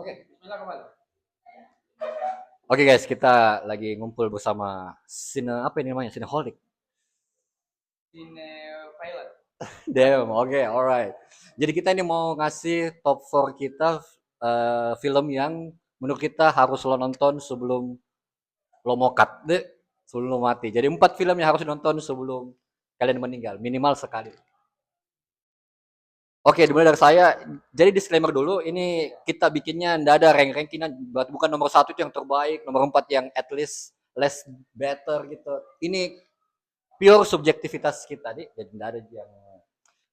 Oke, bismillah kembali. Oke guys, kita lagi ngumpul bersama apa ini namanya? Cineholic. Cinepilot. Damn, oke, alright. Jadi kita ini mau ngasih top 4 kita film yang menurut kita harus lo nonton sebelum lo mau cut deh, sebelum lo mati. Jadi 4 film yang harus nonton sebelum kalian meninggal, minimal sekali. Oke, dimulai dari saya. Jadi disclaimer dulu, ini kita bikinnya ndak ada rank-rankingan, bukan nomor satu itu yang terbaik, nomor 4 yang at least less better gitu. Ini pure subjektivitas kita nih, jadi ndak ada yang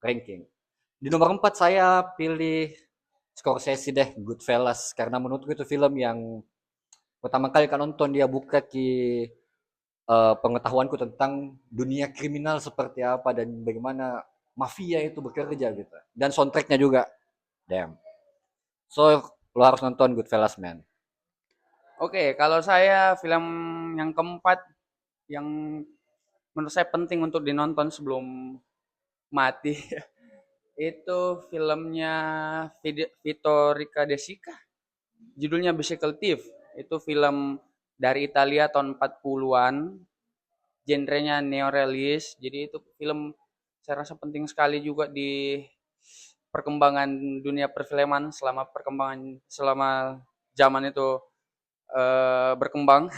ranking. Di nomor 4 saya pilih Scorsese deh, Goodfellas, karena menurutku itu film yang pertama kali kan nonton dia buka pengetahuanku tentang dunia kriminal seperti apa dan bagaimana mafia itu bekerja gitu. Dan soundtracknya juga, damn. So lo harus nonton Goodfellas man. Oke, kalau saya film yang keempat yang menurut saya penting untuk dinonton sebelum mati itu filmnya Vito Rica. Judulnya Bicycle Thief. Itu film dari Italia tahun 40-an. Genrenya neorealis. Jadi itu film saya rasa penting sekali juga di perkembangan dunia perfilman selama zaman itu berkembang.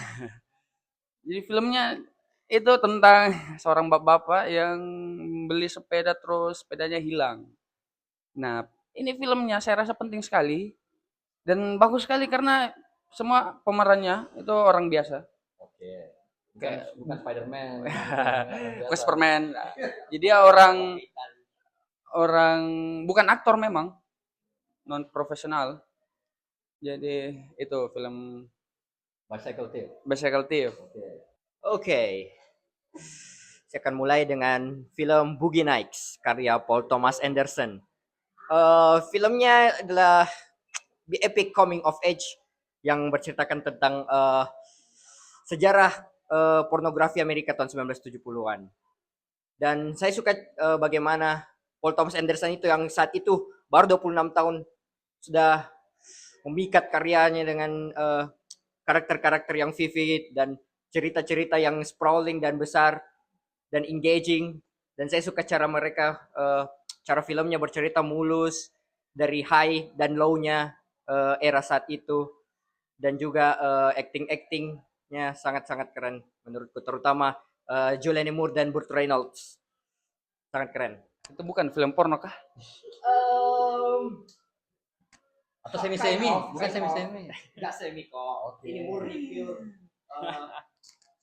Jadi filmnya itu tentang seorang bapak-bapak yang beli sepeda terus sepedanya hilang. Nah, ini filmnya saya rasa penting sekali dan bagus sekali karena semua pemerannya itu orang biasa. Oke. Bukan Kayak bukan Spider-Man, bukan orang Chris biasa. Superman. Jadi dia orang orang bukan aktor memang, non profesional. Jadi itu film Bicycle Thief. Bicycle Thief. Oke. Oke, saya akan mulai dengan film Boogie Nights karya Paul Thomas Anderson. Filmnya adalah the epic coming of age yang berceritakan tentang sejarah pornografi Amerika tahun 1970-an. Dan saya suka bagaimana Paul Thomas Anderson itu yang saat itu baru 26 tahun sudah memikat karyanya dengan karakter-karakter yang vivid dan cerita-cerita yang sprawling dan besar dan engaging. Dan saya suka cara filmnya bercerita mulus dari high dan low-nya era saat itu, dan juga acting-actingnya sangat-sangat keren menurutku, terutama Julianne Moore dan Burt Reynolds, sangat keren. Itu bukan film porno kah? Um, Atau semi-semi, bukan semi-semi. Enggak semi kok. Oke. Ini murni pure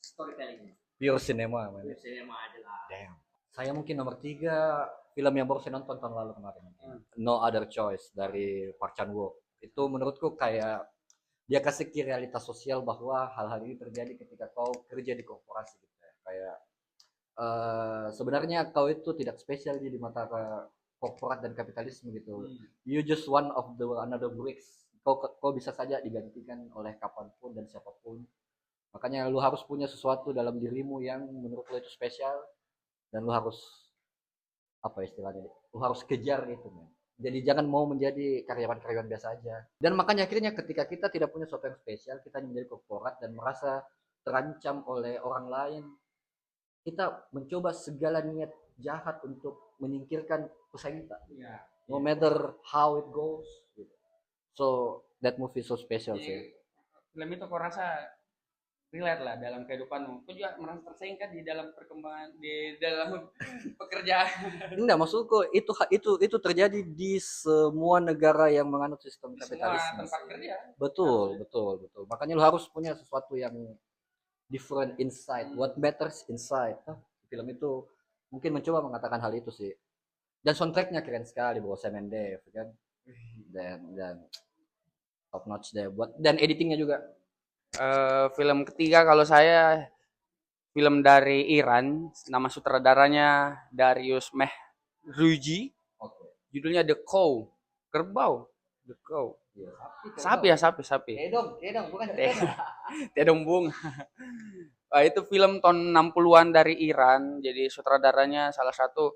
storytelling. Pure cinema man. Pure cinema aja lah. Damn. Saya mungkin nomor 3 film yang baru saya nonton tahun lalu kemarin. No Other Choice dari Park Chan Wook. Itu menurutku kayak dia kasih realitas sosial bahwa hal-hal ini terjadi ketika kau kerja di korporasi gitu ya. Kayak sebenarnya kau itu tidak spesial di mata korporat dan kapitalisme gitu. You just one of the another bricks. Kau bisa saja digantikan oleh kapanpun dan siapapun. Makanya lu harus punya sesuatu dalam dirimu yang menurut lu itu spesial dan lu harus apa istilahnya? Lu harus kejar itu, man. Jadi jangan mau menjadi karyawan-karyawan biasa aja. Dan makanya akhirnya ketika kita tidak punya sesuatu yang spesial, kita menjadi korporat dan merasa terancam oleh orang lain, kita mencoba segala niat jahat untuk menyingkirkan pesaing kita. Iya. No matter how it goes. Gitu. So that movie so special sih. Film itu kok rasa relate lah dalam kehidupanmu. Kau juga merasa tersaing kan di dalam perkembangan di dalam pekerjaan. Enggak, maksudku itu terjadi di semua negara yang menganut sistem Di semua kapitalisme. tempat kerja. Betul, betul, betul. Makanya lu harus punya sesuatu yang different inside. What matters inside. Film itu mungkin mencoba mengatakan hal itu sih. Dan soundtracknya keren sekali, bro. Sam and Dave, kan. Dan top notch deh. Dan editingnya juga. Film ketiga kalau saya film dari Iran, nama sutradaranya Darius Mehruji. Oke. Judulnya The Cow, kerbau. The Cow. Iya, Sapi. Kedong, bukan Tedombung. Nah, itu film tahun 60-an dari Iran. Jadi sutradaranya salah satu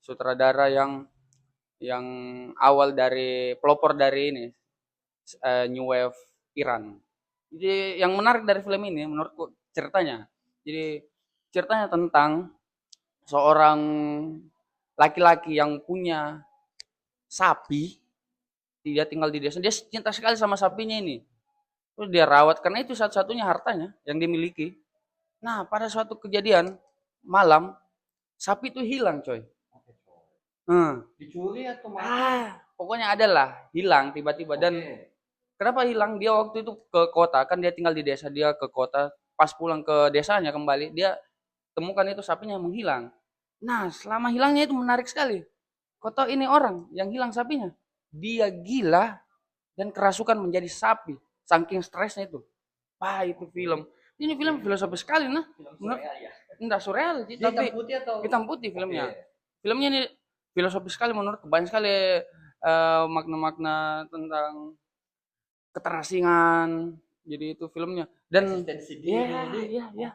sutradara yang awal dari pelopor dari ini New Wave Iran. Jadi yang menarik dari film ini menurutku ceritanya. Jadi ceritanya tentang seorang laki-laki yang punya sapi, dia tinggal di desa, dia cinta sekali sama sapinya ini. Terus dia rawat karena itu satu-satunya hartanya yang dimiliki. Nah, pada suatu kejadian malam, sapi itu hilang, coy. Dicuri atau Pokoknya adalah hilang tiba-tiba. Dan kenapa hilang? Dia waktu itu ke kota, kan dia tinggal di desa, dia ke kota. Pas pulang ke desanya kembali, dia temukan itu sapinya menghilang. Nah, selama hilangnya itu menarik sekali. Kau tahu ini orang yang hilang sapinya, dia gila dan kerasukan menjadi sapi. Saking stresnya itu. Wah, itu film. Ini film filosofis sekali, nah. Enggak surreal, tapi putih atau hitam putih filmnya. Filmnya ini filosofis sekali menurut, banyak sekali makna-makna tentang keterasingan. Jadi itu filmnya. Dan ya.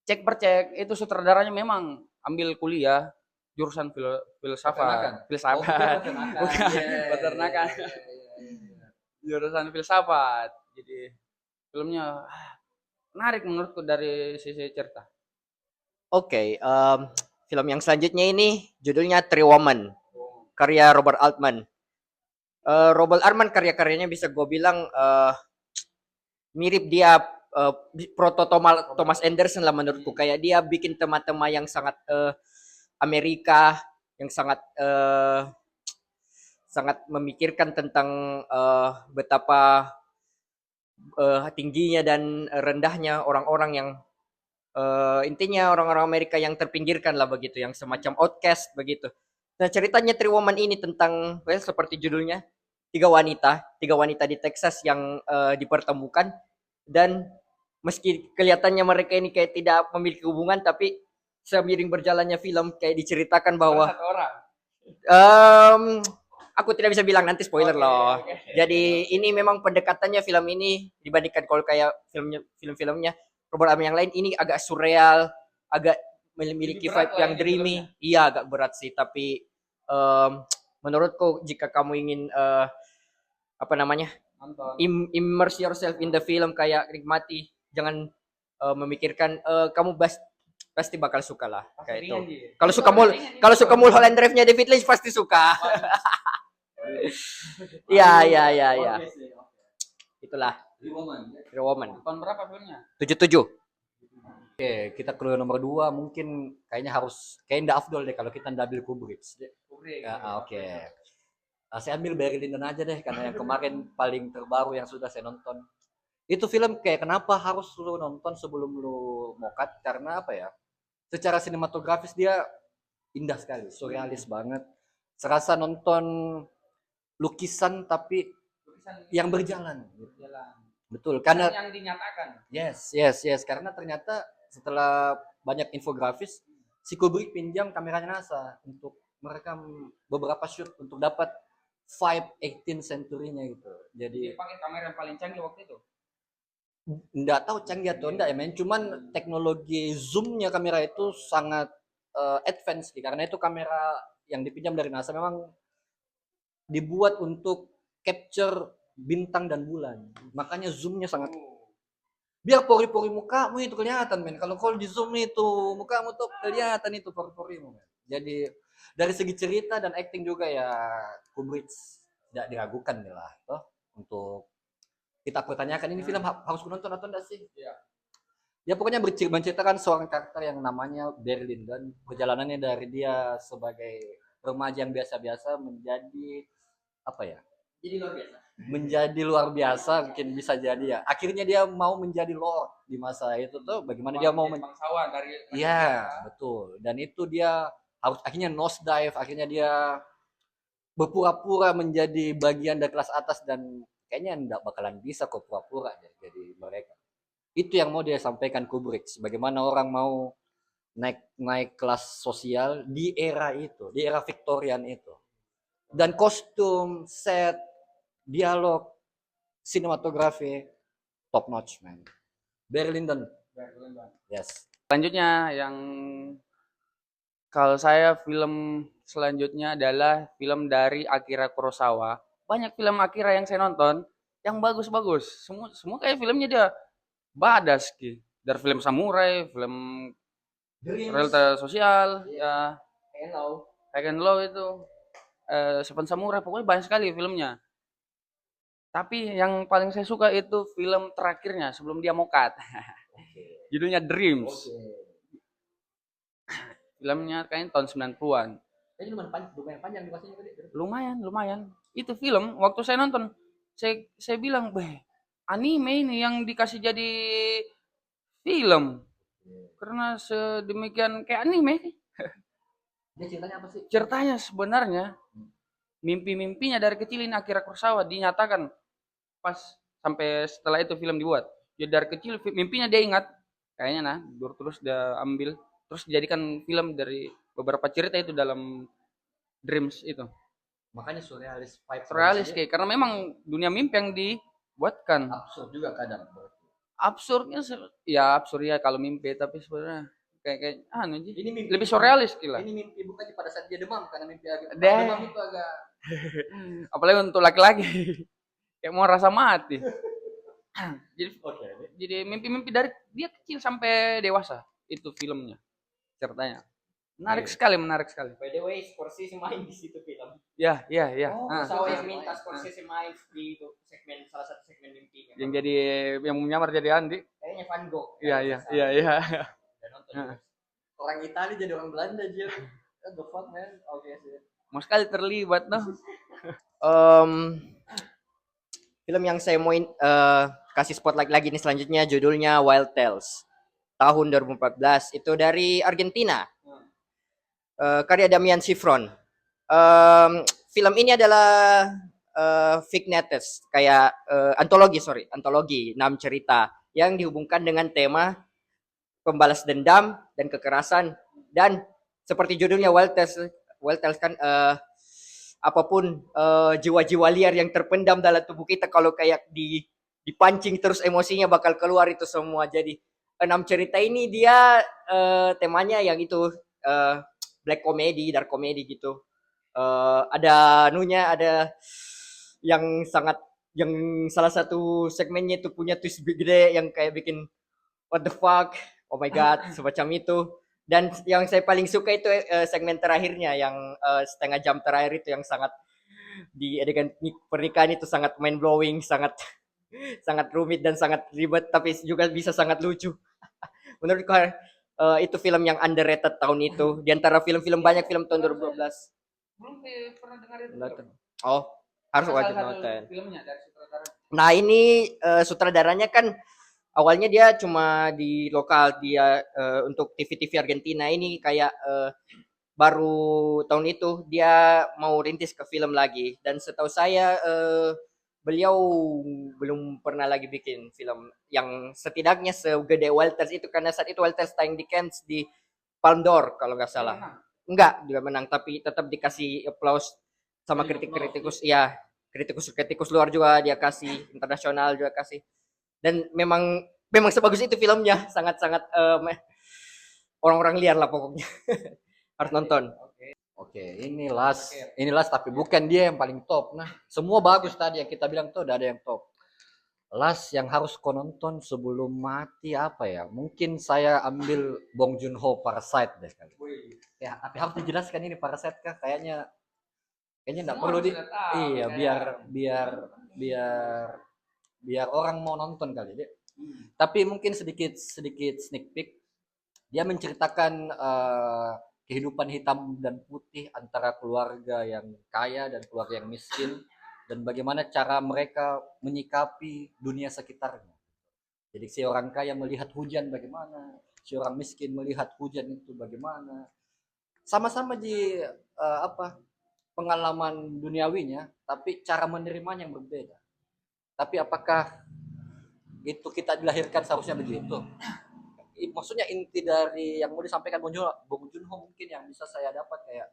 Cek percek itu sutradaranya memang ambil kuliah jurusan filsafat. Bukan peternakan. Jurusan filsafat. Jadi filmnya menarik menurutku dari sisi cerita. Oke, film yang selanjutnya ini judulnya Three Women, karya Robert Altman. Robert Altman karya-karyanya bisa gue bilang mirip dia proto Thomas Anderson lah menurutku. Kayak dia bikin tema-tema yang sangat Amerika, yang sangat sangat memikirkan tentang betapa tingginya dan rendahnya orang-orang yang intinya orang-orang Amerika yang terpinggirkan lah begitu, yang semacam outcast begitu. Nah, ceritanya Three Women ini tentang, well, seperti judulnya, tiga wanita di Texas yang dipertemukan, dan meski kelihatannya mereka ini kayak tidak memiliki hubungan, tapi seiring berjalannya film kayak diceritakan bahwa aku tidak bisa bilang, nanti spoiler loh. Jadi ini memang pendekatannya film ini dibandingkan kalau kayak film-filmnya Robert Altman yang lain, ini agak surreal, agak memiliki vibe yang dreamy. Iya, agak berat sih, tapi menurutku jika kamu ingin apa namanya, immerse yourself in the film, kayak nikmati, jangan memikirkan, kamu pasti bakal suka lah kayak itu. Kalau suka Mulholland Drive-nya David Lynch pasti suka. Ya. Itulah. Three Women. Tahun berapa filmnya? 77. Oke, kita ke nomor 2 mungkin kayaknya harus ndak afdol deh kalau kita ndak ambil Kubrick. Oke. Saya ambil Barry Lyndon aja deh karena yang kemarin paling terbaru yang sudah saya nonton. Itu film kayak kenapa harus lu nonton sebelum lu mokat, karena apa ya? Secara sinematografis dia indah sekali, surrealis banget. Serasa nonton lukisan tapi yang berjalan. Betul, karena yang dinyatakan. Yes, karena ternyata setelah banyak infografis, si Kubrick pinjam kameranya NASA untuk merekam beberapa shoot untuk dapat vibe 18th century-nya gitu. Jadi pakai kamera yang paling canggih waktu itu. Nggak tahu canggih atau enggak ya, men. Cuman teknologi zoomnya kamera itu sangat advance karena itu kamera yang dipinjam dari NASA memang dibuat untuk capture bintang dan bulan. Makanya zoomnya sangat biar pori-pori mukamu itu kelihatan, men. Kalau di zoom itu mukamu tuh kelihatan itu pori-porimu, men. Jadi dari segi cerita dan acting juga ya Kubrick tidak diragukan nih lah toh untuk kita pertanyakan ini film harus nonton atau enggak sih? Iya. Ya pokoknya menceritakan seorang karakter yang namanya Barry Lyndon, perjalanannya dari dia sebagai remaja yang biasa-biasa menjadi apa ya? Jadi luar biasa. Menjadi luar biasa, mungkin bisa jadi ya. Akhirnya dia mau menjadi lord di masa itu tuh, bagaimana dia mau bangsawan dari Iya, betul. Dan itu dia harus akhirnya nose dive, akhirnya dia berpura-pura menjadi bagian dari kelas atas dan kayaknya enggak bakalan bisa kok pura-pura jadi mereka. Itu yang mau dia sampaikan Kubrick, bagaimana orang mau naik kelas sosial di era itu, di era Victorian itu. Dan kostum, set, dialog, sinematografi top notch, man. Barry Lyndon. Yes. Selanjutnya yang kalau saya film selanjutnya adalah film dari Akira Kurosawa, banyak film Akira yang saya nonton yang bagus-bagus. Semua semua kayak filmnya dia badas ki. Dari film samurai, film Dreams, realita sosial, yeah, ya hello. High and Low itu, Seven Samurai, pokoknya banyak sekali filmnya. Tapi yang paling saya suka itu film terakhirnya sebelum dia mokat. Oke. Judulnya Dreams. Oke. Filmnya kayaknya tahun 90-an. Ini lumayan panjang durasinya tadi. Lumayan, lumayan. Itu film waktu saya nonton, saya bilang, "Beh, anime ini yang dikasih jadi film." Karena sedemikian kayak anime. Dia ceritanya apa sih? Ceritanya sebenarnya mimpi-mimpinya dari kecil ini Akira Kurosawa dinyatakan pas sampai setelah itu film dibuat. Jadi dari kecil mimpinya dia ingat, kayaknya nah, terus dia ambil, terus dijadikan film dari beberapa cerita itu dalam Dreams itu. Makanya surrealis vibe Surrealis dia kayak karena memang dunia mimpi yang dibuatkan. absurd juga kadang. Absurdnya ya absurd ya kalau mimpi, tapi sebenarnya kayak anu sih. Ini mimpi Lebih surrealis gila. Ini mimpi bukan pada saat dia demam karena mimpi agak Deh. demam itu agak Apalagi untuk laki-laki. Kayak mau rasa mati. jadi oke. jadi mimpi-mimpi dari dia kecil sampai dewasa itu filmnya ceritanya menarik Iya. sekali, menarik sekali. By the way, Scorsese main di situ film. Ya, ya, ya. Oh, Kurosawa Ah, yang minta ah, Scorsese main di itu segmen salah satu segmen mimpinya. Yang jadi yang menyamar jadi Andi. Kayaknya Van Gogh. Iya, iya, iya, iya. Udah nonton. Heeh. orang Italia jadi orang Belanda aja. What the fuck man? Oke sih. Mau sekali terlibat noh. Film yang saya mau kasih spotlight lagi nih selanjutnya judulnya Wild Tales tahun 2014 itu dari Argentina. Karya Damian Sifron. Film ini adalah vignettes kayak antologi 6 cerita yang dihubungkan dengan tema pembalas dendam dan kekerasan, dan seperti judulnya Wild Tales kan apapun jiwa-jiwa liar yang terpendam dalam tubuh kita kalau kayak dipancing terus emosinya bakal keluar itu semua. Jadi 6 cerita ini dia temanya yang itu black comedy, dark comedy gitu. Ada ada yang salah satu segmennya itu punya twist gede yang kayak bikin what the fuck, oh my god, semacam itu. Dan yang saya paling suka itu segmen terakhirnya yang setengah jam terakhir itu yang sangat di adegan pernikahan itu sangat mind blowing, sangat sangat rumit dan sangat ribet tapi juga bisa sangat lucu. Menurutku itu film yang underrated tahun itu di antara film-film banyak film tahun 2012. Belum pernah dengar itu. Oh, harus Salah wajib satu nonton. filmnya dari sutradara. Nah, ini sutradaranya kan awalnya dia cuma di lokal, dia untuk TV-TV Argentina. Ini kayak baru tahun itu dia mau rintis ke film lagi, dan setahu saya beliau belum pernah lagi bikin film yang setidaknya segede Walters itu, karena saat itu Walters tayang di Cannes di Palme d'Or kalau nggak salah. Enggak juga menang, tapi tetap dikasih applause sama kritikus ya, kritikus luar juga dia kasih, internasional juga kasih. Dan memang sebagus itu filmnya, sangat-sangat orang-orang liar lah pokoknya. Harus nonton. Oke, ini last tapi bukan dia yang paling top. Nah, semua bagus tadi yang kita bilang tuh udah ada yang top. Last yang harus kau nonton sebelum mati apa ya? Mungkin saya ambil Bong Joon-ho Parasite deh kali. Ya, tapi harus dijelaskan ini Parasite kah? Kayaknya enggak perlu di iya, biar orang mau nonton kali deh. Tapi mungkin sedikit sneak peek. Dia menceritakan kehidupan hitam dan putih antara keluarga yang kaya dan keluarga yang miskin, dan bagaimana cara mereka menyikapi dunia sekitarnya. Jadi si orang kaya melihat hujan bagaimana, si orang miskin melihat hujan itu bagaimana. Sama-sama di pengalaman duniawinya, tapi cara menerimanya yang berbeda. Tapi apakah itu kita dilahirkan seharusnya begitu? Maksudnya inti dari yang mau disampaikan Bong Joon-ho mungkin yang bisa saya dapat kayak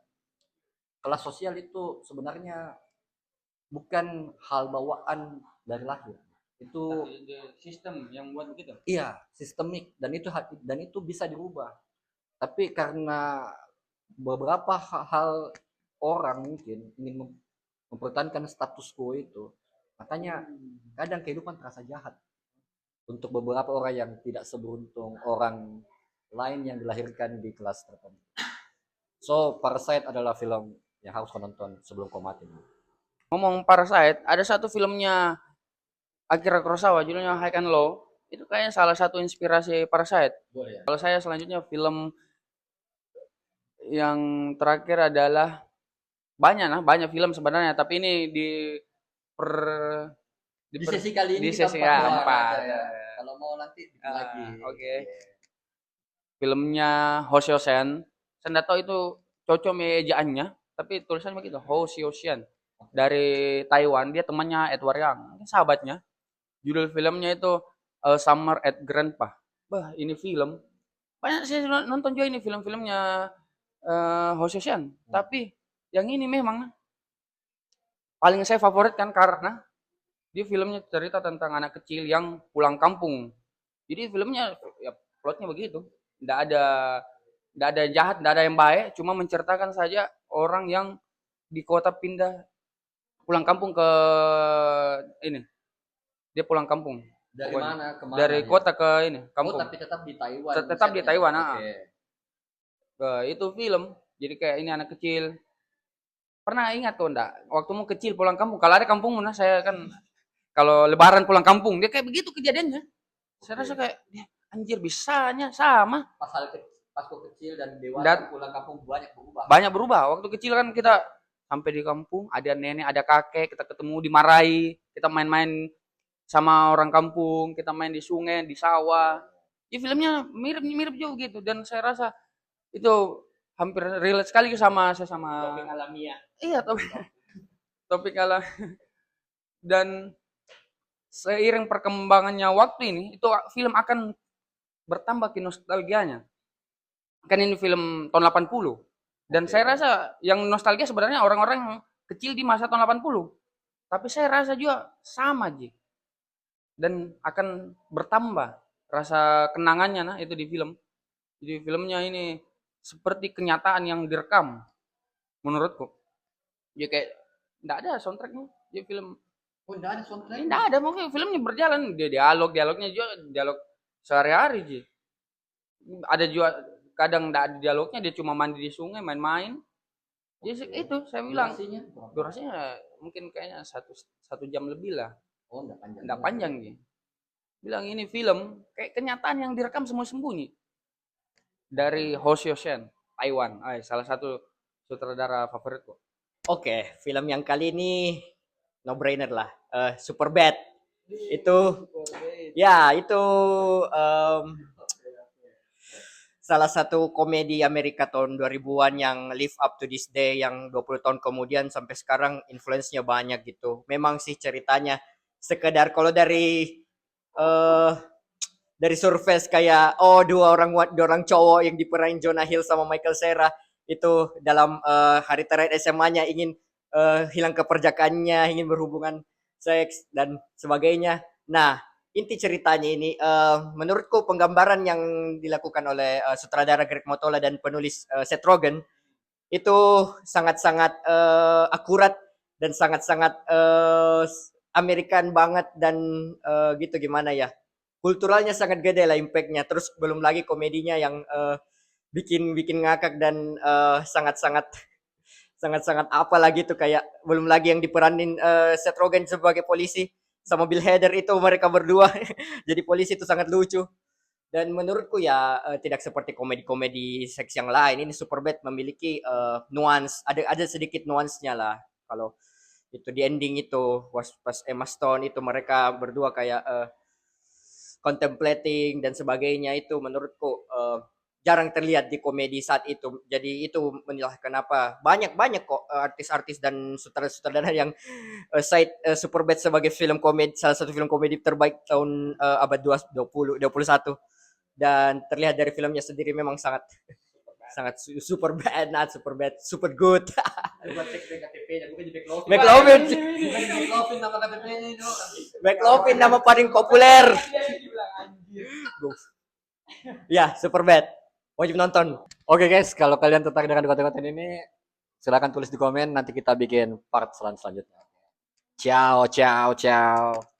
kelas sosial itu sebenarnya bukan hal bawaan dari lahir. Itu sistem yang buat begitu. Iya, sistemik, dan itu bisa dirubah. Tapi karena beberapa hal orang mungkin ingin mempertahankan status quo itu. Makanya kadang kehidupan terasa jahat untuk beberapa orang yang tidak seberuntung orang lain yang dilahirkan di kelas tertentu. So, Parasite adalah film yang harus kau nonton sebelum kau mati. Ngomong Parasite, ada satu filmnya Akira Kurosawa judulnya High and Low. Itu kayaknya salah satu inspirasi Parasite. Boleh ya? Kalau saya selanjutnya film yang terakhir adalah banyak film sebenarnya, tapi ini per Di sesi kali ini di kita sesi empat doang empat. aja ya. Kalau mau nanti bikin lagi. Oke. Filmnya Hoshiosen. Saya nggak tahu itu cocok ejaannya, tapi tulisannya begitu, Hoshiosen. Dari Taiwan, dia temannya Edward Yang, mungkin sahabatnya. Judul filmnya itu Summer at Grandpa. Bah, ini film. Banyak saya nonton juga ini film-filmnya Hoshiosen. Tapi yang ini memang paling saya favorit kan karena dia filmnya cerita tentang anak kecil yang pulang kampung. Jadi filmnya ya plotnya begitu. Nggak ada jahat, nggak ada yang baik, cuma menceritakan saja orang yang di kota pindah pulang kampung ke ini. Dia pulang kampung. Dari Pokoknya. mana ke mana? Dari dia? kota ke ini, Oh, kampung. tapi tetap di Taiwan. Tetap di Taiwan, Oke. Itu film. Jadi kayak ini anak kecil. Pernah ingat kok enggak? Waktu mau kecil pulang kampung. Kalau ada kampung mana saya kan kalau lebaran pulang kampung, dia kayak begitu kejadiannya. Saya rasa kayak anjir bisanya sama. Pas kau kecil dan dewasa Dan- pulang kampung banyak berubah. Banyak berubah. Waktu kecil kan kita sampai di kampung, ada nenek, ada kakek, kita ketemu dimarahi, kita main-main sama orang kampung, kita main di sungai, di sawah. Ya filmnya mirip-mirip juga gitu dan saya rasa itu hampir relate sekali sama saya sama Topik alamiah. iya topik ala dan seiring perkembangannya waktu ini itu film akan bertambah nostalgianya. Kan ini film tahun 80 dan Oke. saya rasa yang nostalgia sebenarnya orang-orang yang kecil di masa tahun 80. Tapi saya rasa juga sama Ji. Dan akan bertambah rasa kenangannya nah itu di film. Jadi filmnya ini seperti kenyataan yang direkam menurutku. Ya kayak enggak ada soundtracknya di film. Oh, enggak ada soundtrack. Enggak ada, mungkin filmnya berjalan dia dialognya juga dialog sehari-hari Ji. Ada juga kadang enggak ada dialognya, dia cuma mandi di sungai main-main. Jadi itu saya bilang Durasinya? durasinya mungkin kayaknya satu jam lebih lah. Oh, enggak panjang. Enggak panjang Ji. Bilang ini film kayak kenyataan yang direkam semua sembunyi. Dari Hoshio Shen, Taiwan. Salah satu sutradara favoritku. Oke, film yang kali ini no brainer lah. Superbad. Itu ya itu salah satu komedi Amerika tahun 2000-an yang live up to this day yang 20 tahun kemudian sampai sekarang influence-nya banyak gitu. Memang sih ceritanya sekedar kalau dari surface kayak dua orang cowok yang diperanin Jonah Hill sama Michael Cera itu dalam hari terakhir SMA-nya ingin hilang keperjakannya, ingin berhubungan seks dan sebagainya. Nah, inti ceritanya ini menurutku penggambaran yang dilakukan oleh sutradara Greg Mottola dan penulis Seth Rogen itu sangat-sangat akurat dan sangat-sangat American banget dan gitu gimana ya, kulturalnya sangat gede lah impactnya. Terus belum lagi komedinya yang bikin ngakak dan sangat-sangat apa lagi tuh, kayak belum lagi yang diperanin Seth Rogen sebagai polisi sama Bill Hader itu, mereka berdua jadi polisi itu sangat lucu. Dan menurutku ya tidak seperti komedi-komedi seks yang lain, ini Superbad memiliki nuance, ada sedikit nuansnya lah. Kalau itu di ending itu pas Emma Stone itu mereka berdua kayak contemplating dan sebagainya, itu menurutku jarang terlihat di komedi saat itu. Jadi itu menilah kenapa banyak kok artis-artis dan sutradara yang cite Superbad sebagai film komedi, salah satu film komedi terbaik tahun abad 20 21. Dan terlihat dari filmnya sendiri memang sangat super bad, not super bad, super good. Coba cek KTP-nya, bukan di McLovin. McLovin. Bukan di McLovin nama KTP-nya itu. McLovin nama paling populer. Ya, Superbad. Wajib nonton. Oke guys, kalau kalian tertarik dengan konten-konten ini, Silakan tulis di komen, nanti kita bikin part selanjutnya. Ciao, ciao, ciao.